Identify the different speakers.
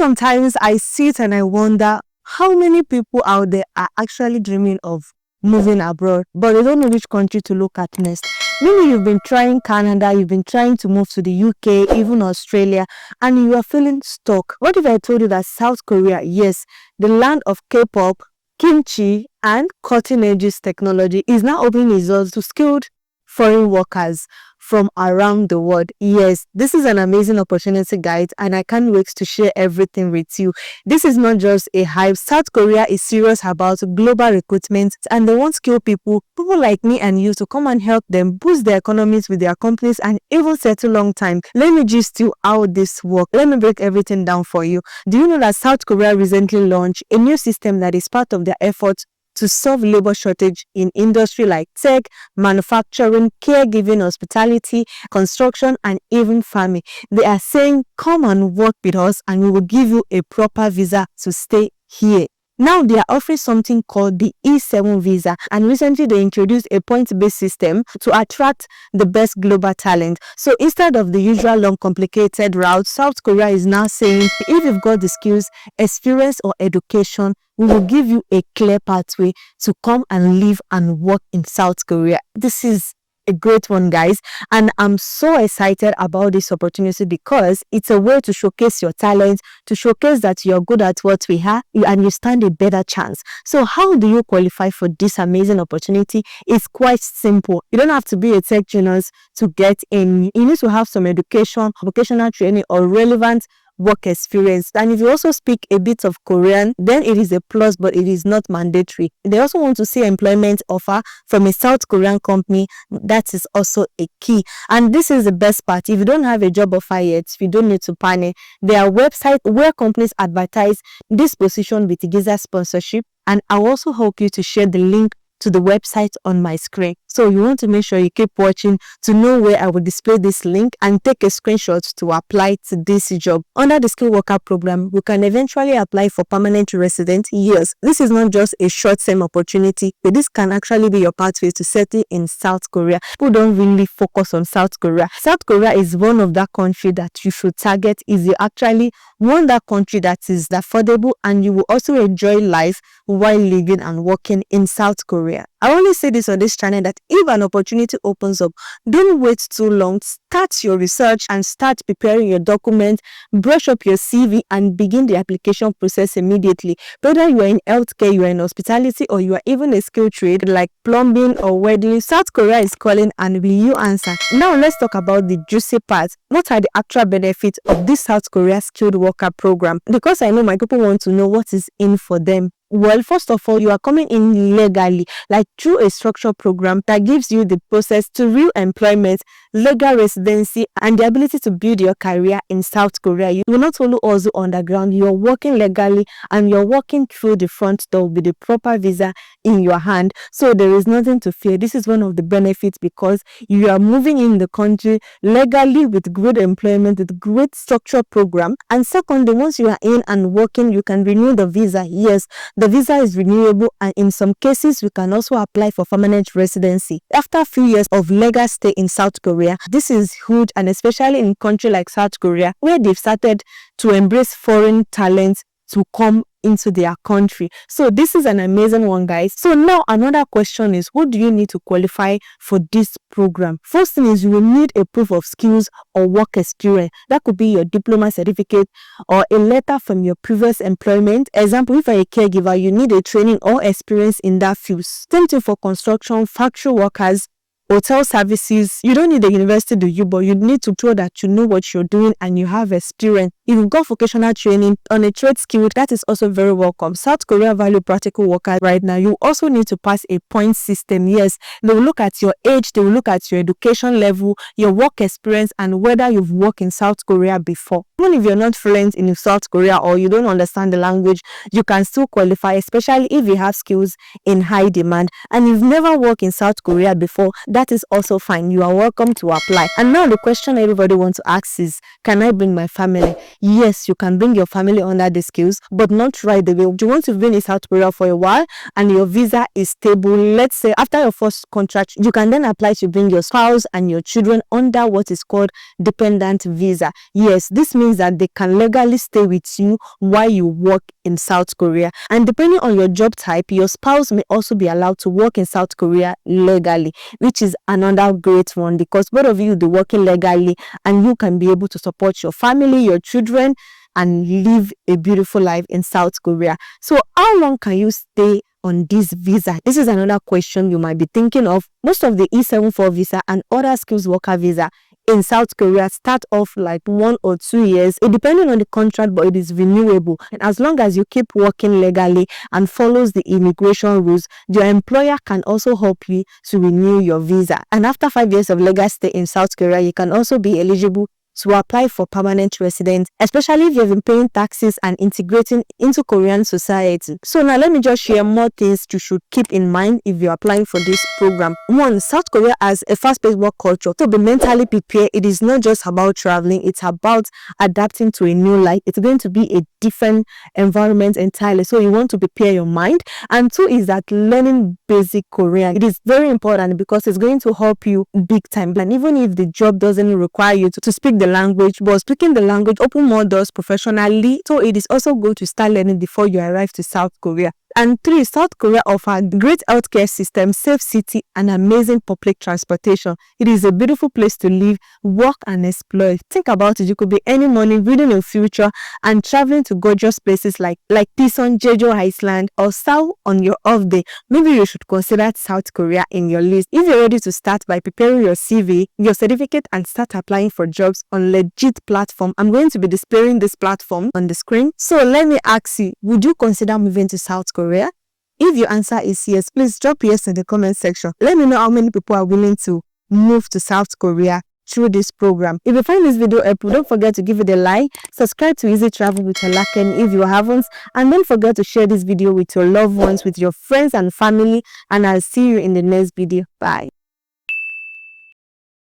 Speaker 1: sometimes I sit and I wonder how many people out there are actually dreaming of moving abroad, but they don't know which country to look at next. Maybe you've been trying Canada, you've been trying to move to the UK, even Australia, and you are feeling stuck. What if I told you that South Korea, yes, the land of K-pop, kimchi, and cutting-edge technology, is now opening its doors to skilled foreign workers from around the world? Yes, this is an amazing opportunity, guys, and I can't wait to share everything with you. This is not just a hype. South Korea is serious about global recruitment, and they want skilled people like me and you, to come and help them boost their economies with their companies and even settle long time. Let me just you how this works. Let me break everything down for you. Do you know that South Korea recently launched a new system that is part of their efforts to solve labor shortage in industry like tech, manufacturing, caregiving, hospitality, construction, and even farming? They are saying, come and work with us and we will give you a proper visa to stay here. Now they are offering something called the E7 visa, and recently they introduced a point-based system to attract the best global talent. So instead of the usual long complicated route, South Korea is now saying, if you've got the skills, experience, or education, we will give you a clear pathway to come and live and work in South Korea. This is a great one, guys, and I'm so excited about this opportunity because it's a way to showcase your talent, to showcase that you're good at what we have and you stand a better chance. So how do you qualify for this amazing opportunity? It's quite simple. You don't have to be a tech genius to get in. You need to have some education, vocational training, or relevant work experience. And if you also speak a bit of Korean, then it is a plus, but it is not mandatory. They also want to see employment offer from a South Korean company. That is also a key. And this is the best part. If you don't have a job offer yet, you don't need to panic. There are websites where companies advertise this position with visa sponsorship, and I'll also help you to share the link to the website on my screen. So you want to make sure you keep watching to know where I will display this link and take a screenshot to apply to this job. Under the Skill Worker program, you can eventually apply for permanent resident. Yes, this is not just a short-term opportunity, but this can actually be your pathway to settle in South Korea. People don't really focus on South Korea. South Korea is one of that country that you should target if you actually want that country that is affordable and you will also enjoy life while living and working in South Korea. I only say this on this channel that if an opportunity opens up, don't wait too long. Start your research and start preparing your documents, brush up your CV, and begin the application process immediately. Whether you are in healthcare, you are in hospitality, or you are even a skilled trade like plumbing or welding, South Korea is calling and will you answer? Now let's talk about the juicy part. What are the actual benefits of this South Korea skilled worker program? Because I know my people want to know what is in for them. Well, first of all, you are coming in legally, like through a structured program that gives you the process to real employment, legal residency, and the ability to build your career in South Korea. You will not only also underground, you're working legally and you're working through the front door with the proper visa in your hand. So there is nothing to fear. This is one of the benefits because you are moving in the country legally with good employment, with great structured program. And secondly, once you are in and working, you can renew the visa. Yes, the visa is renewable, and in some cases, you can also apply for permanent residency. After a few years of legal stay in South Korea, this is huge, and especially in a country like South Korea, where they've started to embrace foreign talents to come into their country. So this is an amazing one, guys. So now another question is, what do you need to qualify for this program? First thing is you will need a proof of skills or work experience. That could be your diploma certificate or a letter from your previous employment. Example, if you're a caregiver, you need a training or experience in that field. Same thing for construction, factory workers, hotel services. You don't need a university degree, but you need to show that you know what you're doing and you have experience. If you've got vocational training on a trade skill, that is also very welcome. South Korea value practical workers right now. You also need to pass a point system. Yes, they will look at your age, they will look at your education level, your work experience, and whether you've worked in South Korea before. Even if you're not fluent in South Korea or you don't understand the language, you can still qualify, especially if you have skills in high demand and you've never worked in South Korea before. that is also fine. You are welcome to apply. And now the question everybody wants to ask is, can I bring my family? Yes, you can bring your family under the skills, but not right away. You want to be in South Korea for a while and your visa is stable. Let's say after your first contract, you can then apply to bring your spouse and your children under what is called dependent visa. Yes, this means that they can legally stay with you while you work in South Korea. And depending on your job type, your spouse may also be allowed to work in South Korea legally, which is another great one, because both of you will be working legally and you can be able to support your family, your children, and live a beautiful life in South Korea. So how long can you stay on this visa? This is another question you might be thinking of. Most of the E74 visa and other skills worker visa in South Korea start off like 1 or 2 years, it depending on the contract, but it is renewable. And as long as you keep working legally and follows the immigration rules, your employer can also help you to renew your visa. And after 5 years of legal stay in South Korea, you can also be eligible to apply for permanent residence, especially if you've been paying taxes and integrating into Korean society. So now let me just share more things you should keep in mind if you're applying for this program. 1, South Korea has a fast-paced work culture. To be mentally prepared, it is not just about traveling, it's about adapting to a new life. It's going to be a different environment entirely, so you want to prepare your mind. And 2 is that learning basic Korean. It is very important because it's going to help you big time. And even if the job doesn't require you to speak the language, but speaking the language open more doors professionally, so it is also good to start learning before you arrive to South Korea. And 3, South Korea offers great healthcare system, safe city, and amazing public transportation. It is a beautiful place to live, work, and explore. Think about it. You could be earning money, building a future, and traveling to gorgeous places like Tison, Jeju, Iceland, or Seoul on your off day. Maybe you should consider South Korea in your list. If you're ready to start by preparing your CV, your certificate, and start applying for jobs on legit platform, I'm going to be displaying this platform on the screen. So let me ask you, would you consider moving to South Korea? If your answer is yes, please drop yes in the comment section. Let me know how many people are willing to move to South Korea through this program. If you find this video helpful, don't forget to give it a like, subscribe to Easy Travel with Olaken if you haven't, and don't forget to share this video with your loved ones, with your friends and family, and I'll see you in the next video. Bye.